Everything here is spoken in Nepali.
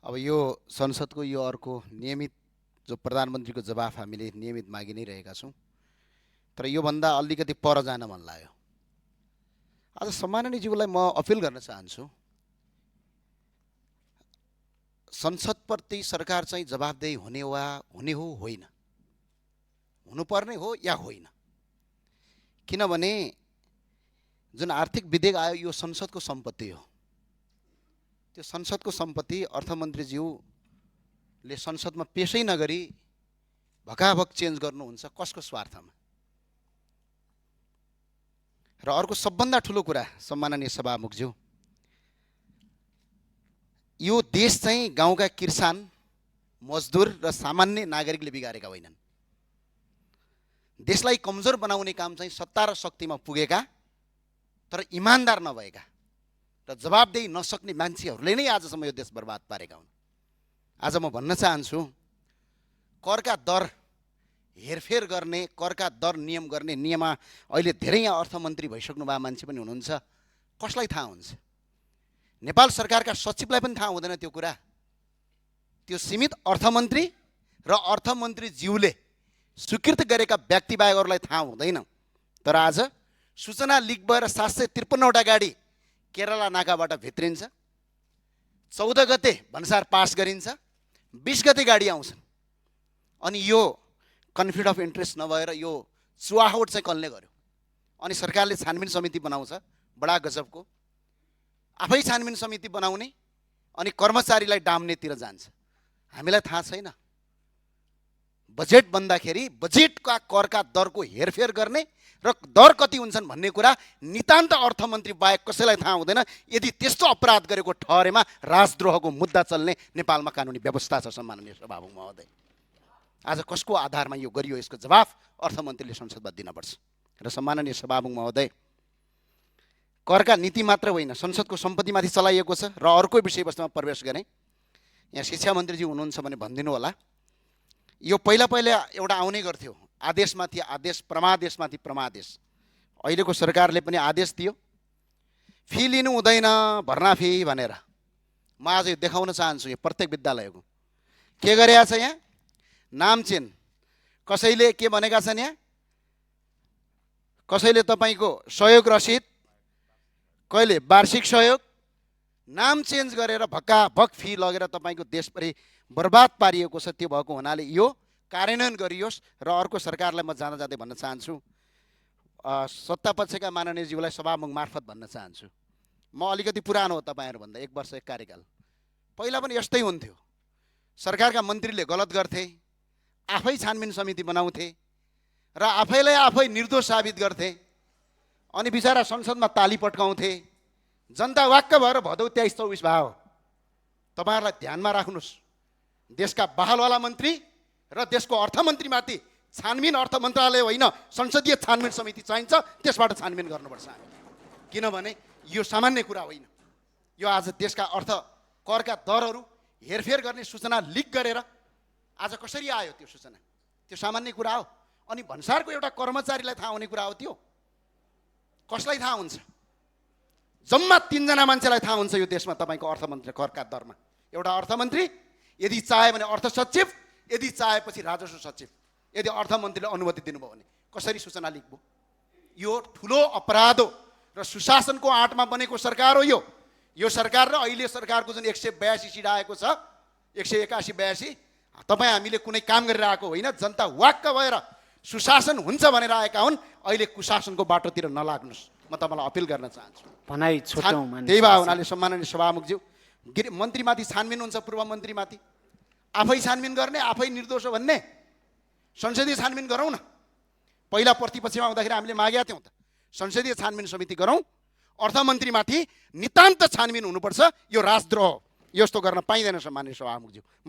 अब यो संसदको यो अर्को नियमित जो प्रधानमन्त्रीको जवाफ हामीले नियमित मागि नै रहेका छौँ, तर योभन्दा अलिकति पर जान मन लाग्यो। आज सम्माननीयज्यूलाई म अपिल गर्न चाहन्छु, संसदप्रति सरकार चाहिँ जवाफदेही हुने हो होइन, हुनुपर्ने हो या होइन। किनभने जुन आर्थिक विधेयक आयो यो संसदको सम्पत्ति हो। त्यो संसदको सम्पत्ति अर्थमन्त्रीज्यूले संसदमा पेशै नगरी भकाभक चेन्ज गर्नुहुन्छ, कसको स्वार्थमा? र अर्को सबभन्दा ठुलो कुरा सम्माननीय सभामुखज्यू, यो देश चाहिँ गाउँका किसान, मजदुर र सामान्य नागरिकले बिगारेका होइनन्। देशलाई कमजोर बनाउने काम चाहिँ सत्ता र शक्तिमा पुगेका तर इमानदार नभएका र जवाबदेही नसक्ने मान्छेहरूले नै आजसम्म यो देश बर्बाद पारेका हुन्। आज म भन्न चाहन्छु, करका दर हेरफेर गर्ने, करका दर नियम गर्ने नियममा अहिले धेरै यहाँ अर्थमन्त्री भइसक्नु भएको मान्छे पनि हुनुहुन्छ, कसलाई थाहा हुन्छ? नेपाल सरकारका सचिवलाई पनि थाहा हुँदैन त्यो कुरा। त्यो सीमित अर्थमन्त्री र अर्थमन्त्रीज्यूले स्वीकृत गरेका व्यक्ति बाहेक अरूलाई थाहा हुँदैन। तर आज सूचना लिक भएर 753वटा गाडी केरला नाकाबाट भित्रिन्छ, 14 गते भन्सार पास गरिन्छ, 20 गते गाडी आउँछन्। अनि यो कन्फ्लिक्ट अफ इन्ट्रेस्ट नभएर यो चुहावट चाहिँ कसले गर्यो? अनि सरकारले छानबिन समिति बनाउँछ, बडा गजबको। आफै छानबिन समिति बनाउने अनि कर्मचारीलाई डाम्नेतिर जान्छ। हामीलाई थाहा छैन बजेट बन्दाखेरि बजेटका करका दरको हेरफेर गर्ने र दर कति हुन्छन् भन्ने कुरा नितान्त अर्थमन्त्री बाहेक कसैलाई थाहा हुँदैन। यदि त्यस्तो अपराध गरेको ठहरेमा राजद्रोहको मुद्दा चल्ने नेपालमा कानुनी व्यवस्था छ। सम्माननीय सभामुख महोदय, आज कसको आधारमा यो गरियो यसको जवाफ अर्थमन्त्रीले संसदमा दिनुपर्छ। र सम्माननीय सभामुख महोदय, करका नीति मात्र होइन, संसदको सम्पत्तिमाथि चलाइएको छ। र अर्को विषयवस्तुमा प्रवेश गरेँ। यहाँ शिक्षा मन्त्रीजी हुनुहुन्छ भने भनिदिनु होला, यो पहिला एउटा आउने गर्थ्यो आदेशमाथि आदेश, परमादेशमाथि परमादेश। अहिलेको सरकारले पनि आदेश दियो, फी लिनु हुँदैन भर्ना फी भनेर। म आज यो देखाउन चाहन्छु, यो प्रत्येक विद्यालयको के गरेका छ। यहाँ नाम चेन, कसैले के भनेका छन्, यहाँ कसैले तपाईँको सहयोग रसिद, कहिले वार्षिक सहयोग, नाम चेन्ज गरेर भक्काभक फी लगेर तपाईँको देशभरि बर्बाद पारिएको छ। त्यो भएको हुनाले यो कार्यान्वयन गरियोस्। र अर्को सरकारलाई म जाँदा जाँदै भन्न चाहन्छु, सत्तापक्षका माननीयज्यूलाई सभामुख मार्फत भन्न चाहन्छु, म अलिकति पुरानो हो तपाईँहरूभन्दा, 1 वर्ष 1 कार्यकाल। पहिला पनि यस्तै हुन्थ्यो, सरकारका मन्त्रीले गलत गर्थे, आफै छानबिन समिति बनाउँथे र आफैलाई आफै निर्दोष साबित गर्थे। अनि बिचरा संसदमा ताली पट्काउँथे। जनता वाक्क भएर भदौ 23-24 भयो। तपाईँहरूलाई ध्यानमा राख्नुहोस्, देशका बहालवाला मन्त्री र देशको अर्थमन्त्रीमाथि छानबिन अर्थ मन्त्रालय होइन, संसदीय छानबिन समिति चाहिन्छ। त्यसबाट छानबिन गर्नुपर्छ हामी, किनभने यो सामान्य कुरा होइन। यो आज देशका अर्थ करका दरहरू हेरफेर गर्ने सूचना लिक गरेर आज कसरी आयो त्यो सूचना? त्यो सामान्य कुरा हो। अनि भन्सारको एउटा कर्मचारीलाई थाहा हुने कुरा हो त्यो? कसलाई थाहा हुन्छ? जम्मा 3 जना मान्छेलाई थाहा हुन्छ यो देशमा तपाईँको अर्थमन्त्री करका दरमा। एउटा अर्थमन्त्री, यदि चाहे भने अर्थ सचिव, यदि चाहेपछि राजस्व सचिव। यदि अर्थमन्त्रीले अनुमति दिनुभयो भने कसरी सूचना लिक भयो? यो ठुलो अपराध हो र सुशासनको आँटमा बनेको सरकार हो यो। यो सरकार र अहिले सरकारको जुन 182 सिट आएको छ, 181-82, तपाईँ हामीले कुनै काम गरिरहेको होइन। जनता वाक्क भएर सुशासन हुन्छ भनेर आएका हुन्। अहिले कुशासनको बाटोतिर नलाग्नुहोस्, म तपाईँलाई अपिल गर्न चाहन्छु। त्यही भए हुनाले सम्माननीय सभामुखज्यू, मन्त्रीमाथि छानबिन हुन्छ, पूर्व मन्त्रीमाथि आफै छानबिन गर्ने, आफै निर्दोष हो भन्ने, संसदीय छानबिन गरौँ न। पहिला प्रतिपक्षमा हुँदाखेरि हामीले मागेका थियौँ त, संसदीय छानबिन समिति गरौँ। अर्थमन्त्रीमाथि नितान्त छानबिन हुनुपर्छ। यो राजद्रोह, यस्तो गर्न पाइँदैन सम्माननीय सभामुखज्यू। म